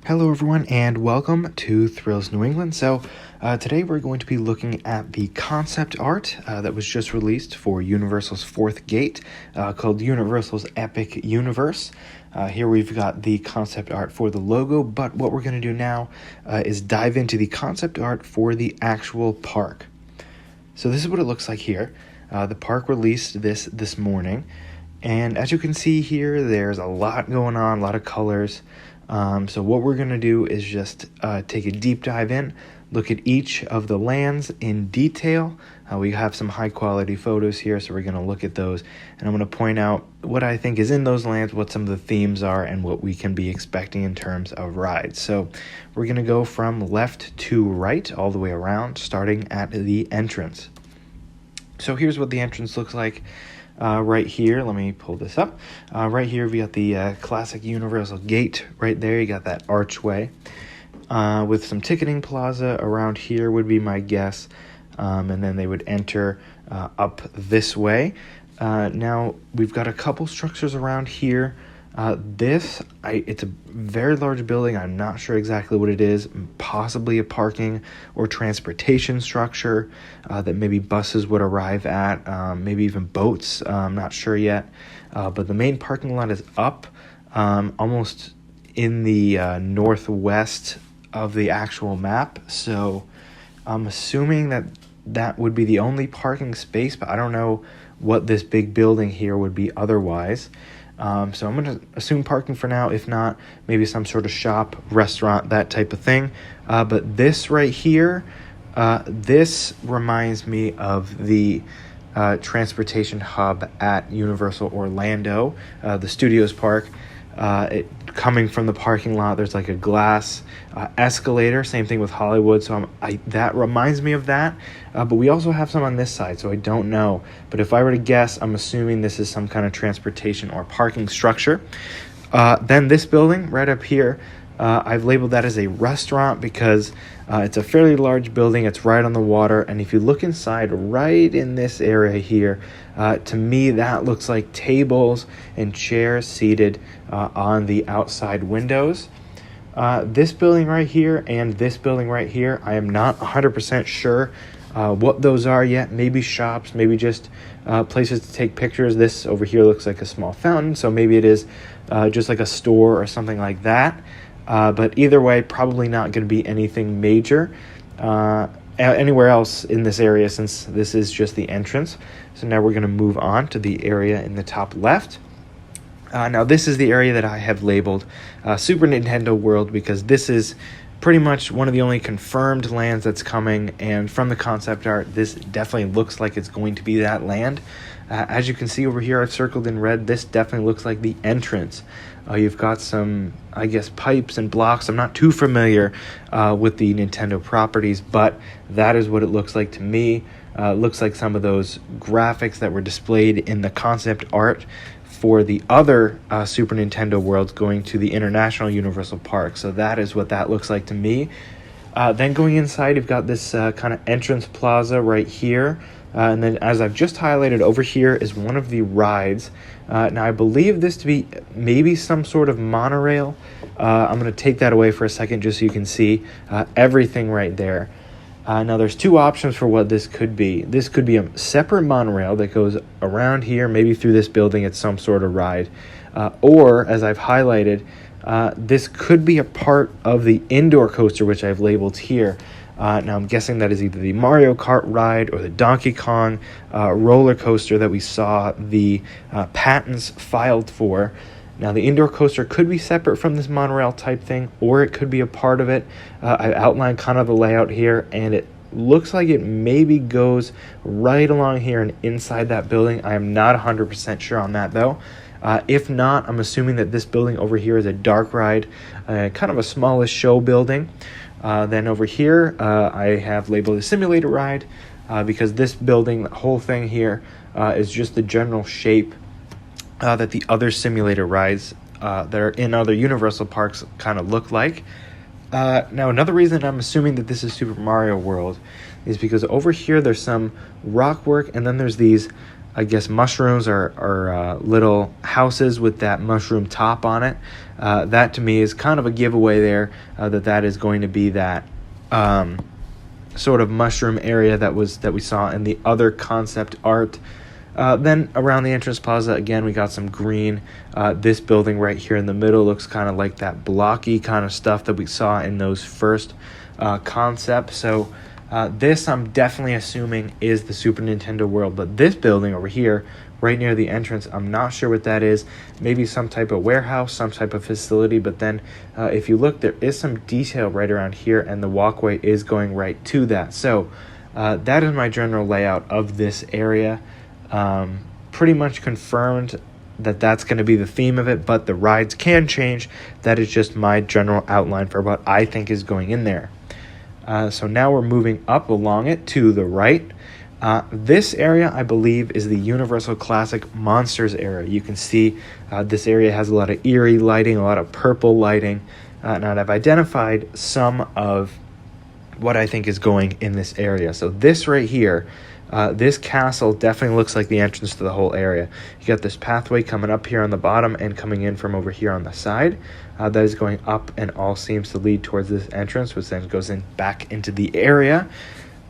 Hello everyone and welcome to Thrills New England. Today we're going to be looking at the concept art that was just released for Universal's fourth gate called Universal's Epic Universe. Here we've got the concept art for the logo, but what we're going to do now is dive into the concept art for the actual park. So this is what it looks like here. The park released this morning, and as you can see here, there's a lot going on, a lot of colors. So what we're going to do is just take a deep dive in, look at each of the lands in detail. We have some high quality photos here, so we're going to look at those, and I'm going to point out what I think is in those lands, what some of the themes are, and what we can be expecting in terms of rides. So we're going to go from left to right all the way around, starting at the entrance. So here's what the entrance looks like. Right here, let me pull this up. Right here, we got the classic Universal gate right there. You got that archway with some ticketing plaza around here would be my guess. And then they would enter up this way. Now, we've got a couple structures around here. It's a very large building. I'm not sure exactly what it is. Possibly a parking or transportation structure that maybe buses would arrive at, maybe even boats. I'm not sure yet. But the main parking lot is up almost in the northwest of the actual map. So I'm assuming that would be the only parking space, but I don't know what this big building here would be otherwise. So I'm going to assume parking for now. If not, maybe some sort of shop, restaurant, that type of thing. But this right here, this reminds me of the transportation hub at Universal Orlando, the Studios Park. Coming from the parking lot, there's like a glass escalator. Same thing with Hollywood. So that reminds me of that. But we also have some on this side, so I don't know. But if I were to guess, I'm assuming this is some kind of transportation or parking structure. Then this building right up here, I've labeled that as a restaurant because it's a fairly large building. It's right on the water. And if you look inside right in this area here, to me, that looks like tables and chairs seated on the outside windows. This building right here and this building right here, I am not 100% sure what those are yet. Maybe shops, maybe just places to take pictures. This over here looks like a small fountain, so maybe it is just like a store or something like that. But either way, probably not going to be anything major anywhere else in this area, since this is just the entrance. So now we're going to move on to the area in the top left. Now this is the area that I have labeled Super Nintendo World, because this is pretty much one of the only confirmed lands that's coming, and from the concept art, this definitely looks like it's going to be that land. As you can see over here, I've circled in red, this definitely looks like the entrance. You've got some, I guess, pipes and blocks. I'm not too familiar with the Nintendo properties, but that is what it looks like to me. It looks like some of those graphics that were displayed in the concept art for the other Super Nintendo worlds going to the International Universal Park. So that is what that looks like to me. Then going inside, you've got this kind of entrance plaza right here. And then, as I've just highlighted, over here is one of the rides. Now, I believe this to be maybe some sort of monorail. I'm going to take that away for a second just so you can see everything right there. Now, there's two options for what this could be. This could be a separate monorail that goes around here, maybe through this building. It's some sort of ride. Or, as I've highlighted, this could be a part of the indoor coaster, which I've labeled here. Now, I'm guessing that is either the Mario Kart ride or the Donkey Kong roller coaster that we saw the patents filed for. Now, the indoor coaster could be separate from this monorail type thing, or it could be a part of it. I outlined kind of the layout here, and it looks like it maybe goes right along here and inside that building. I am not 100% sure on that, though. If not, I'm assuming that this building over here is a dark ride, kind of a smallish show building. Then over here, I have labeled a simulator ride because this building, the whole thing here, is just the general shape that the other simulator rides that are in other Universal parks kind of look like. Now, another reason I'm assuming that this is Super Mario World is because over here there's some rock work, and then there's these I guess mushrooms or little houses with that mushroom top on it. That to me is kind of a giveaway there, that is going to be that sort of mushroom area that we saw in the other concept art. Then around the entrance plaza, again, we got some green. This building right here in the middle looks kind of like that blocky kind of stuff that we saw in those first concepts. So this I'm definitely assuming is the Super Nintendo world. But this building over here, right near the entrance, I'm not sure what that is. Maybe some type of warehouse, some type of facility. But then if you look, there is some detail right around here, and the walkway is going right to that. So that is my general layout of this area. Pretty much confirmed that that's going to be the theme of it, but the rides can change. That is just my general outline for what I think is going in there. So now we're moving up along it to the right. This area, I believe, is the Universal Classic Monsters area. You can see this area has a lot of eerie lighting, a lot of purple lighting, and I've identified some of what I think is going in this area. So this right here, this castle definitely looks like the entrance to the whole area. You got this pathway coming up here on the bottom and coming in from over here on the side. That is going up and all seems to lead towards this entrance, which then goes in back into the area.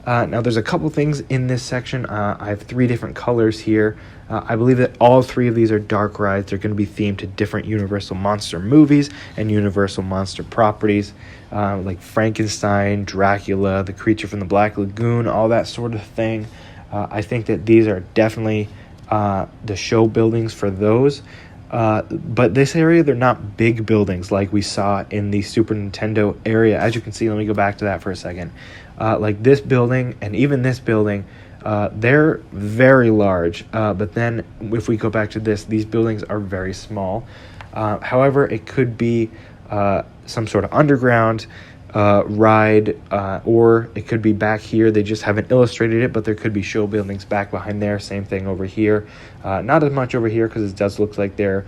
Now there's a couple things in this section. I have 3 different colors here. I believe that all 3 of these are dark rides. They're going to be themed to different Universal Monster movies and Universal Monster properties, like Frankenstein, Dracula, the Creature from the Black Lagoon, all that sort of thing. I think that these are definitely the show buildings for those. But this area, they're not big buildings like we saw in the Super Nintendo area. As you can see, let me go back to that for a second. Like this building and even this building, they're very large. But then if we go back to this, these buildings are very small. However, it could be some sort of underground ride, or it could be back here. They just haven't illustrated it, but there could be show buildings back behind there. Same thing over here. Not as much over here because it does look like there's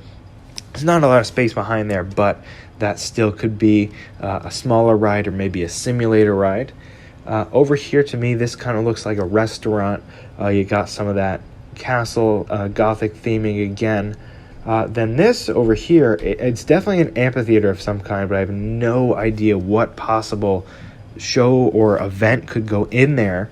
not a lot of space behind there, but that still could be a smaller ride or maybe a simulator ride. Over here, to me, this kind of looks like a restaurant. You got some of that castle gothic theming again. Then this over here, it's definitely an amphitheater of some kind, but I have no idea what possible show or event could go in there.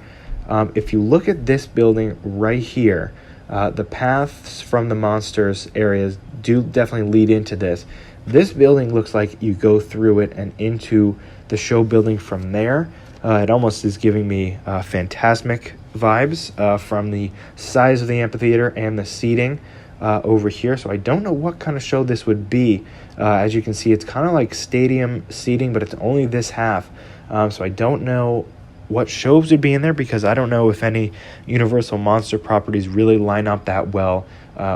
If you look at this building right here, the paths from the monsters areas do definitely lead into this. This building looks like you go through it and into the show building from there. It almost is giving me Phantasmic vibes from the size of the amphitheater and the seating over here. So I don't know what kind of show this would be. As you can see, it's kind of like stadium seating, but it's only this half. So I don't know what shows would be in there because I don't know if any Universal Monster properties really line up that well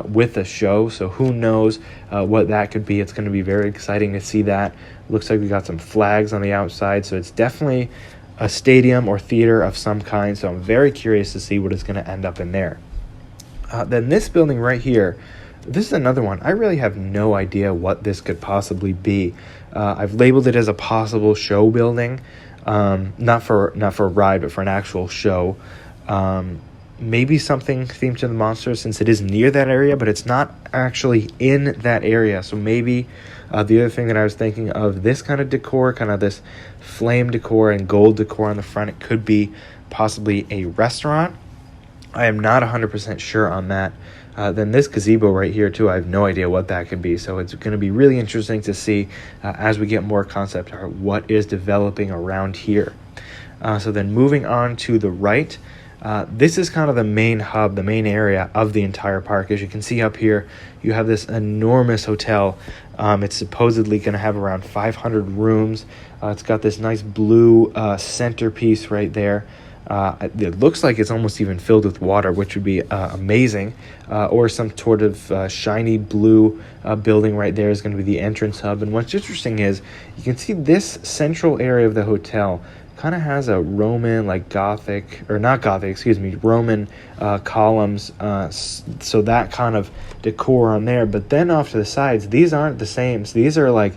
with a show. So who knows what that could be. It's going to be very exciting to see that. Looks like we got some flags on the outside. So it's definitely a stadium or theater of some kind. So I'm very curious to see what is going to end up in there. Then this building right here, this is another one. I really have no idea what this could possibly be. I've labeled it as a possible show building, not for a ride, but for an actual show. Maybe something themed to the monsters since it is near that area, but it's not actually in that area. So maybe the other thing that I was thinking of, this kind of decor, kind of this flame decor and gold decor on the front, it could be possibly a restaurant. I am not 100% sure on that. Then this gazebo right here too, I have no idea what that could be. So it's going to be really interesting to see as we get more concept art what is developing around here. So then moving on to the right, this is kind of the main hub, the main area of the entire park. As you can see up here, you have this enormous hotel. It's supposedly going to have around 500 rooms. It's got this nice blue centerpiece right there. It looks like it's almost even filled with water, which would be amazing. Or some sort of shiny blue building right there is going to be the entrance hub. And what's interesting is you can see this central area of the hotel kind of has a Roman, like Gothic, or not Gothic, excuse me, Roman columns. So that kind of decor on there. But then off to the sides, these aren't the same. So these are like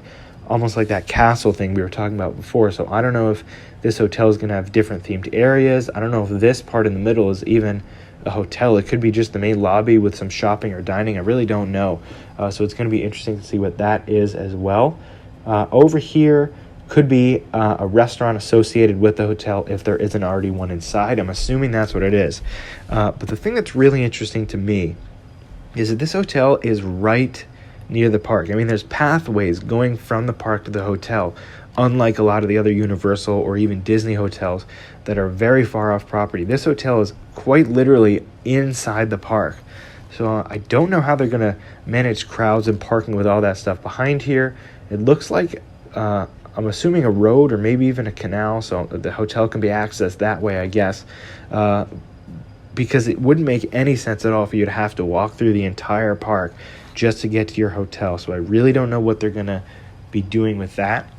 almost like that castle thing we were talking about before. So I don't know if this hotel is going to have different themed areas. I don't know if this part in the middle is even a hotel. It could be just the main lobby with some shopping or dining. I really don't know. So it's going to be interesting to see what that is as well. Over here could be a restaurant associated with the hotel if there isn't already one inside. I'm assuming that's what it is. But the thing that's really interesting to me is that this hotel is right near the park. I mean, there's pathways going from the park to the hotel, unlike a lot of the other Universal or even Disney hotels that are very far off property. This hotel is quite literally inside the park. So I don't know how they're going to manage crowds and parking with all that stuff behind here. It looks like, I'm assuming a road or maybe even a canal, so the hotel can be accessed that way, I guess. Because it wouldn't make any sense at all for you to have to walk through the entire park just to get to your hotel. So I really don't know what they're going to be doing with that.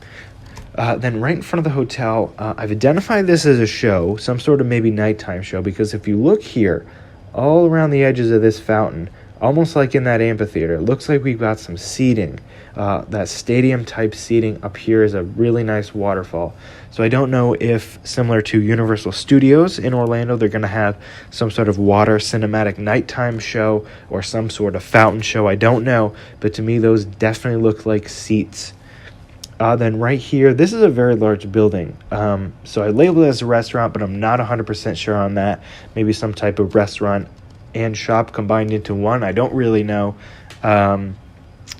Then right in front of the hotel, I've identified this as a show, some sort of maybe nighttime show, because if you look here, all around the edges of this fountain, almost like in that amphitheater, it looks like we've got some seating. That stadium-type seating up here is a really nice waterfall. So I don't know if, similar to Universal Studios in Orlando, they're going to have some sort of water cinematic nighttime show or some sort of fountain show. I don't know, but to me, those definitely look like seats. Then right here, this is a very large building. So I labeled it as a restaurant, but I'm not 100% sure on that. Maybe some type of restaurant and shop combined into one. I don't really know.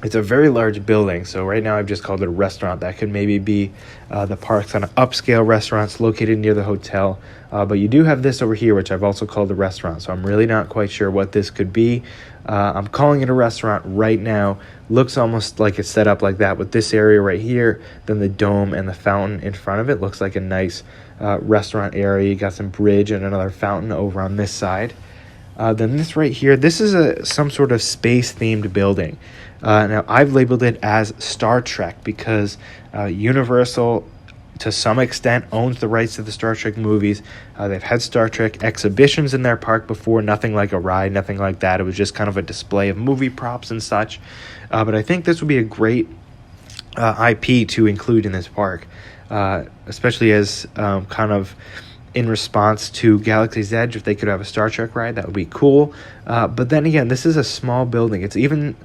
It's a very large building, so right now I've just called it a restaurant. That could maybe be the park's kind of upscale restaurants located near the hotel. But you do have this over here, which I've also called a restaurant, so I'm really not quite sure what this could be. I'm calling it a restaurant right now. Looks almost like it's set up like that with this area right here, then the dome and the fountain in front of it. Looks like a nice restaurant area. You got some bridge and another fountain over on this side. Then this right here, this is some sort of space-themed building. Now, I've labeled it as Star Trek because Universal, to some extent, owns the rights to the Star Trek movies. They've had Star Trek exhibitions in their park before, nothing like a ride, nothing like that. It was just kind of a display of movie props and such. But I think this would be a great IP to include in this park, especially as kind of in response to Galaxy's Edge. If they could have a Star Trek ride, that would be cool. But then again, this is a small building. It's even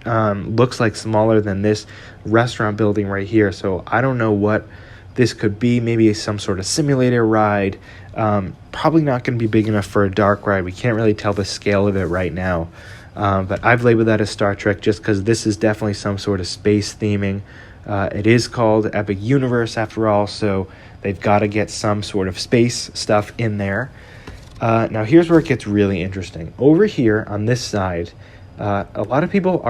looks like smaller than this restaurant building right here. So I don't know what this could be. Maybe some sort of simulator ride. Probably not going to be big enough for a dark ride. We can't really tell the scale of it right now. But I've labeled that as Star Trek just because this is definitely some sort of space theming. It is called Epic Universe after all, so they've got to get some sort of space stuff in there. Now here's where it gets really interesting. Over here on this side, a lot of people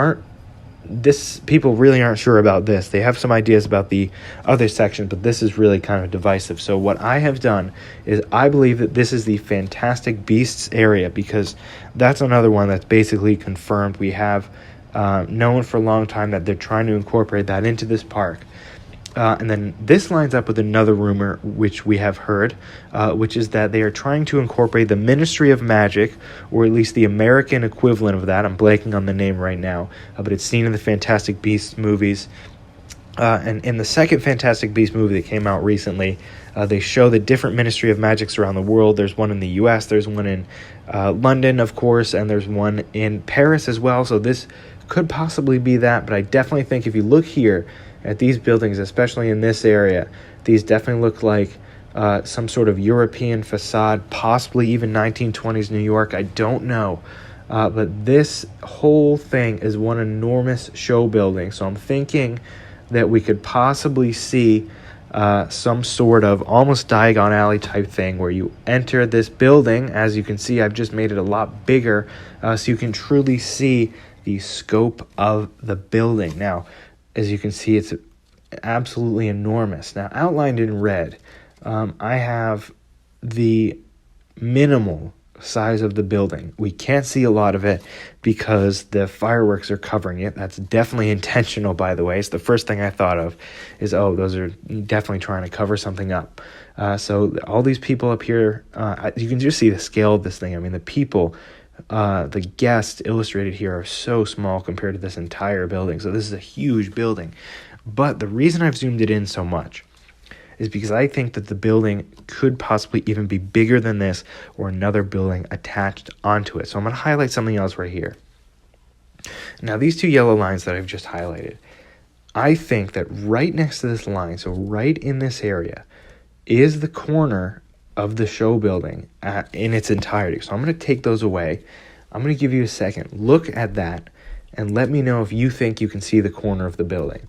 really aren't sure about this. They have some ideas about the other section, but this is really kind of divisive. So what I have done is I believe that this is the Fantastic Beasts area because that's another one that's basically confirmed. We have known for a long time that they're trying to incorporate that into this park. And then this lines up with another rumor which we have heard, which is that they are trying to incorporate the Ministry of Magic, or at least the American equivalent of that. I'm blanking on the name right now, but it's seen in the Fantastic Beasts movies. And in the second Fantastic Beasts movie that came out recently, they show the different Ministry of Magics around the world. There's one in the U.S., there's one in London, of course, and there's one in Paris as well. So this could possibly be that, but I definitely think if you look here at these buildings, especially in this area, these definitely look like some sort of European facade, possibly even 1920s New York. I don't know. But this whole thing is one enormous show building. So I'm thinking that we could possibly see some sort of almost Diagon Alley type thing where you enter this building. As you can see, I've just made it a lot bigger so you can truly see the scope of the building. Now, as you can see, it's absolutely enormous. Now, outlined in red, I have the minimal size of the building. We can't see a lot of it because the fireworks are covering it. That's definitely intentional, by the way. It's the first thing I thought of is, oh, those are definitely trying to cover something up. So all these people up here, you can just see the scale of this thing. I mean, the people, the guests illustrated here are so small compared to this entire building. So this is a huge building. But the reason I've zoomed it in so much is because I think that the building could possibly even be bigger than this or another building attached onto it. So I'm going to highlight something else right here. Now, these two yellow lines that I've just highlighted, I think that right next to this line, so right in this area, is the corner of the show building in its entirety. So I'm going to take those away. I'm going to give you a second. Look at that and let me know if you think you can see the corner of the building.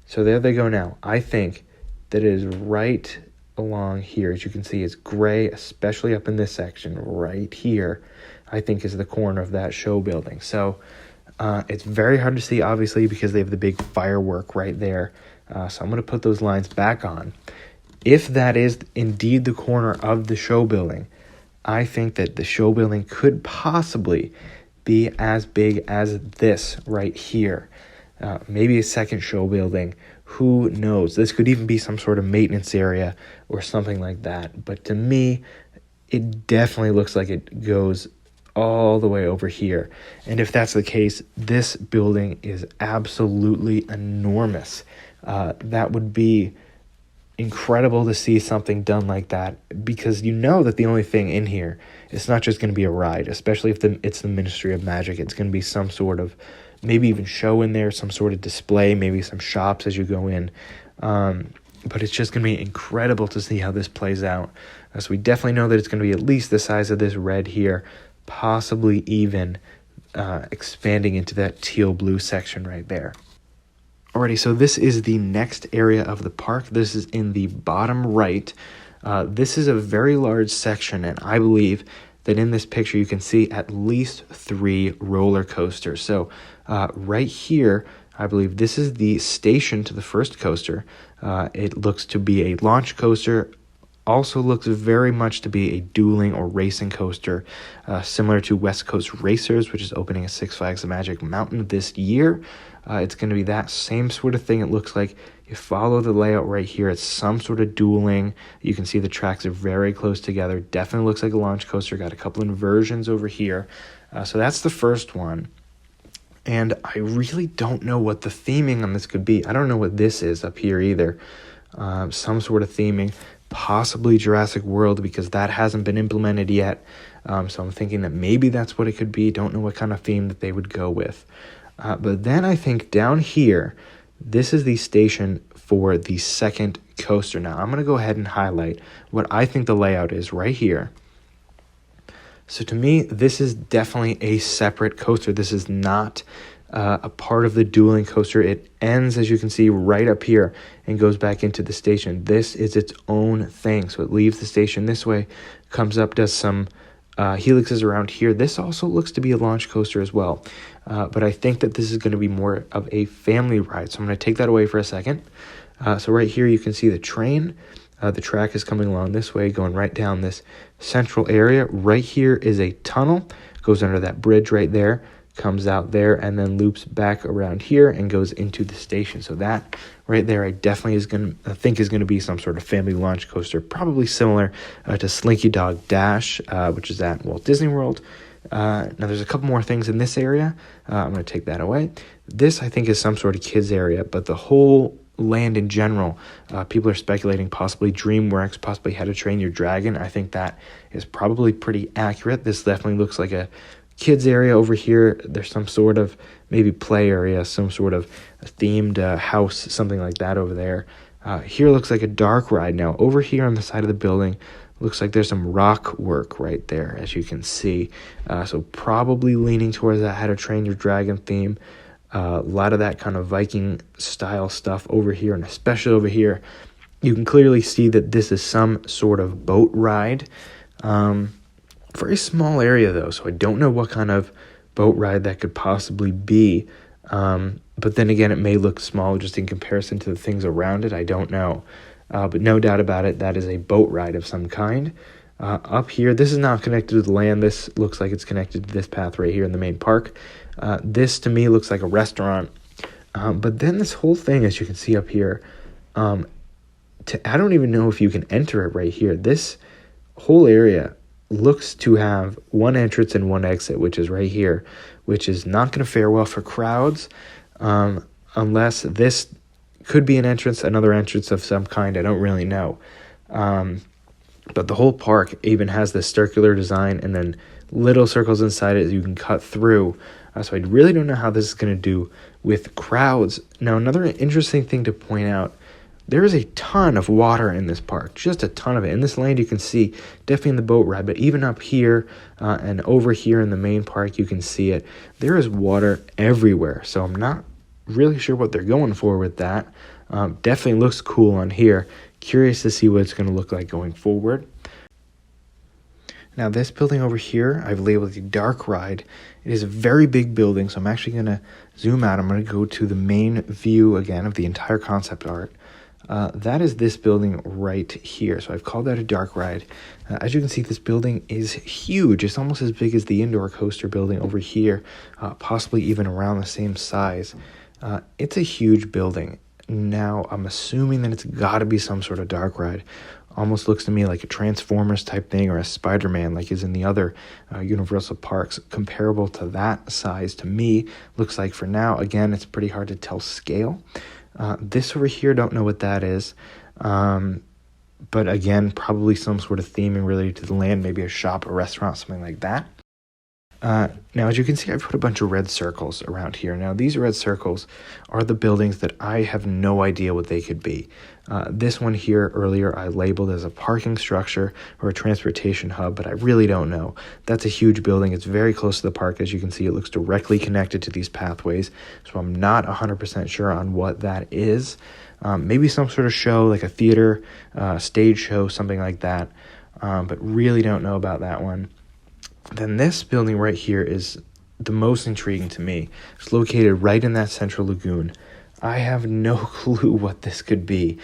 So there they go now. I think that it is right along here. As you can see, it's gray, especially up in this section right here, I think is the corner of that show building. So it's very hard to see, obviously, because they have the big firework right there. So I'm going to put those lines back on. If that is indeed the corner of the show building, I think that the show building could possibly be as big as this right here. Maybe a second show building. Who knows? This could even be some sort of maintenance area or something like that. But to me, it definitely looks like it goes all the way over here. And if that's the case, this building is absolutely enormous. That would be incredible to see something done like that, because you know that the only thing in here, it's not just going to be a ride, especially if it's the Ministry of Magic. It's going to be some sort of, maybe even show in there, some sort of display, maybe some shops as you go in. But it's just going to be incredible to see how this plays out. So we definitely know that it's going to be at least the size of this red here, possibly even expanding into that teal blue section right there. Alrighty, so this is the next area of the park. This is in the bottom right. This is a very large section, and I believe that in this picture you can see at least 3 roller coasters. So right here, I believe this is the station to the first coaster. It looks to be a launch coaster. Also looks very much to be a dueling or racing coaster, similar to West Coast Racers, which is opening at Six Flags Magic Mountain this year. It's going to be that same sort of thing. It looks like you follow the layout right here. It's some sort of dueling. You can see the tracks are very close together. Definitely looks like a launch coaster. Got a couple inversions over here. So that's the first one. And I really don't know what the theming on this could be. I don't know what this is up here either. Some sort of theming. Possibly Jurassic World, because that hasn't been implemented yet. So I'm thinking that maybe that's what it could be. Don't know what kind of theme that they would go with. But then I think down here, this is the station for the second coaster. Now I'm going to go ahead and highlight what I think the layout is right here. So to me, this is definitely a separate coaster. This is not a part of the dueling coaster. It ends, as you can see, right up here and goes back into the station. This is its own thing. So it leaves the station this way, comes up, does some helixes around here. This also looks to be a launch coaster as well. But I think that this is going to be more of a family ride. So I'm going to take that away for a second. So right here you can see the train. The track is coming along this way, going right down this central area. Right here is a tunnel. Goes under that bridge right there, comes out there, and then loops back around here and goes into the station. So that right there, I definitely think is going to be some sort of family launch coaster, probably similar to Slinky Dog Dash, which is at Walt Disney World. Now there's a couple more things in this area. I'm going to take that away. This, I think, is some sort of kids area, but the whole land in general, people are speculating possibly DreamWorks, possibly How to Train Your Dragon. I think that is probably pretty accurate. This definitely looks like a kids area over here. There's some sort of maybe play area, some sort of themed house, something like that over there. Here looks like a dark ride. Now over here on the side of the building, looks like there's some rock work right there, as you can see. So probably leaning towards that How to Train Your Dragon theme. A lot of that kind of Viking style stuff over here, and especially over here, you can clearly see that this is some sort of boat ride. Very small area though, so I don't know what kind of boat ride that could possibly be. But then again, it may look small just in comparison to the things around it. I don't know. But no doubt about it, that is a boat ride of some kind. Up here, this is not connected to the land. This looks like it's connected to this path right here in the main park. This to me looks like a restaurant. But then this whole thing, as you can see up here, I don't even know if you can enter it right here. This whole area looks to have one entrance and one exit, which is right here, which is not going to fare well for crowds unless this Could be another entrance of some kind. I don't really know. But the whole park even has this circular design and then little circles inside it you can cut through. So I really don't know how this is going to do with crowds. Now, another interesting thing to point out, there is a ton of water in this park, just a ton of it. In this land, you can see definitely in the boat ride, but even up here and over here in the main park, you can see it. There is water everywhere, so I'm not really sure what they're going for with that. Definitely looks cool on here. Curious to see what it's going to look like going forward. Now, this building over here, I've labeled the dark ride. It is a very big building, so I'm actually going to zoom out. I'm going to go to the main view again of the entire concept art. That is this building right here. So I've called that a dark ride. As you can see, this building is huge. It's almost as big as the indoor coaster building over here, possibly even around the same size. It's a huge building. Now, I'm assuming that it's got to be some sort of dark ride. Almost looks to me like a Transformers type thing or a Spider-Man like is in the other Universal parks. Comparable to that size to me, looks like for now. Again, it's pretty hard to tell scale. This over here, don't know what that is. But again, probably some sort of theming related to the land, maybe a shop, a restaurant, something like that. Now, as you can see, I've put a bunch of red circles around here. Now, these red circles are the buildings that I have no idea what they could be. This one here earlier I labeled as a parking structure or a transportation hub, but I really don't know. That's a huge building. It's very close to the park. As you can see, it looks directly connected to these pathways, so I'm not 100% sure on what that is. Maybe some sort of show, like a theater, stage show, something like that, but really don't know about that one. Then this building right here is the most intriguing to me. It's located right in that central lagoon. I have no clue what this could be.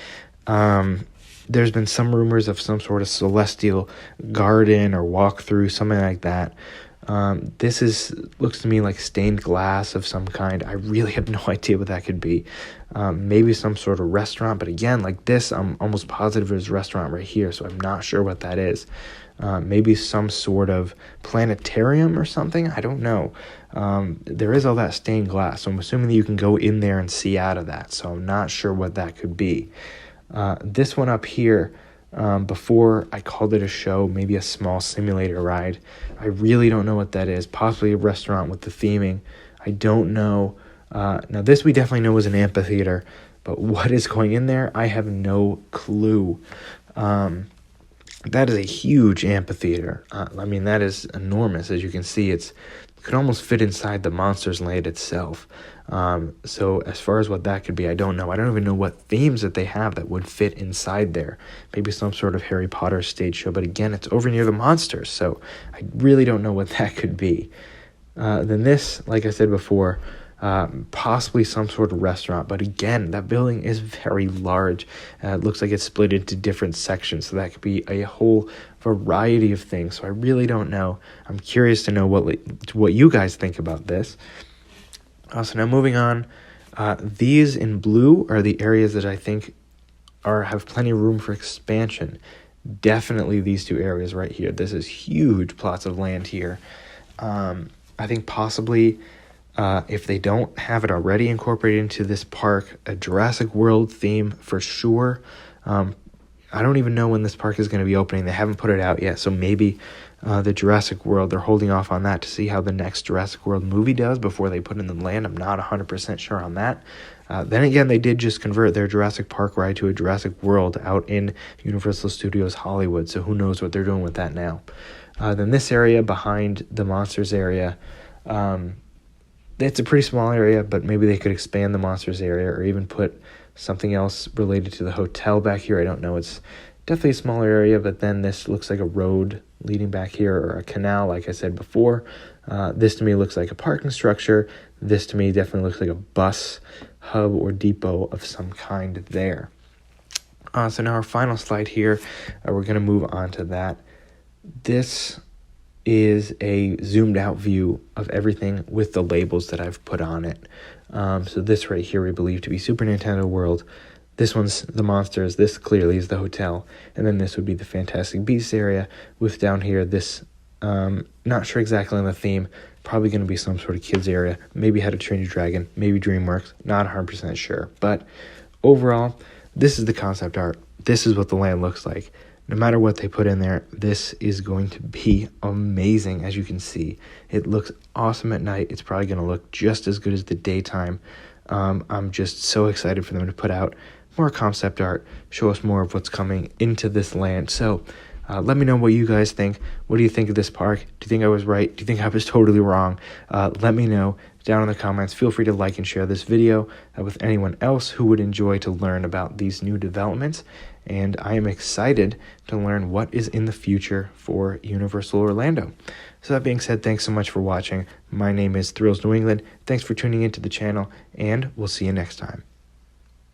There's been some rumors of some sort of celestial garden or walkthrough, something like that. This looks to me like stained glass of some kind. I really have no idea what that could be. Maybe some sort of restaurant, but again, like this, I'm almost positive there's a restaurant right here, so I'm not sure what that is. Maybe some sort of planetarium or something. I don't know. There is all that stained glass, so I'm assuming that you can go in there and see out of that, so I'm not sure what that could be. This one up here, before I called it a show, maybe a small simulator ride. I really don't know what that is. Possibly a restaurant with the theming. I don't know. Now, this we definitely know is an amphitheater, but what is going in there, I have no clue. That is a huge amphitheater. I mean, that is enormous. As you can see, it could almost fit inside the Monsters Land itself. So as far as what that could be, I don't know. I don't even know what themes that they have that would fit inside there. Maybe some sort of Harry Potter stage show. But again, it's over near the monsters, so I really don't know what that could be. Then this, like I said before, possibly some sort of restaurant, but again, that building is very large. It looks like it's split into different sections, so that could be a whole variety of things. So I really don't know. I'm curious to know what you guys think about this. So now moving on, these in blue are the areas that I think have plenty of room for expansion. Definitely these two areas right here. This is huge plots of land here. I think possibly if they don't have it already incorporated into this park, a Jurassic World theme for sure. I don't even know when this park is going to be opening. They haven't put it out yet, so maybe the Jurassic World, they're holding off on that to see how the next Jurassic World movie does before they put in the land. I'm not 100% sure on that. Then again, they did just convert their Jurassic Park ride to a Jurassic World out in Universal Studios Hollywood, so who knows what they're doing with that now. Then this area behind the Monsters area, it's a pretty small area, but maybe they could expand the Monsters area or even put something else related to the hotel back here. I don't know. It's definitely a smaller area, but then this looks like a road leading back here or a canal, like I said before. This to me looks like a parking structure. This to me definitely looks like a bus hub or depot of some kind there. So now our final slide here, we're going to move on to that. This is a zoomed out view of everything with the labels that I've put on it. So this right here we believe to be Super Nintendo World. This one's the Monsters. This clearly is the hotel. And then this would be the Fantastic Beasts area with down here this, not sure exactly on the theme, probably going to be some sort of kids area. Maybe How to Train Your Dragon, maybe DreamWorks, not 100% sure. But overall, this is the concept art. This is what the land looks like. No matter what they put in there, this is going to be amazing. As you can see, it looks awesome at night. It's probably going to look just as good as the daytime. I'm just so excited for them to put out more concept art, show us more of what's coming into this land. So let me know what you guys think. What do you think of this park? Do you think I was right? Do you think I was totally wrong? Let me know down in the comments. Feel free to like and share this video with anyone else who would enjoy to learn about these new developments. And I am excited to learn what is in the future for Universal Orlando. So that being said, thanks so much for watching. My name is Thrills New England. Thanks for tuning into the channel, and we'll see you next time.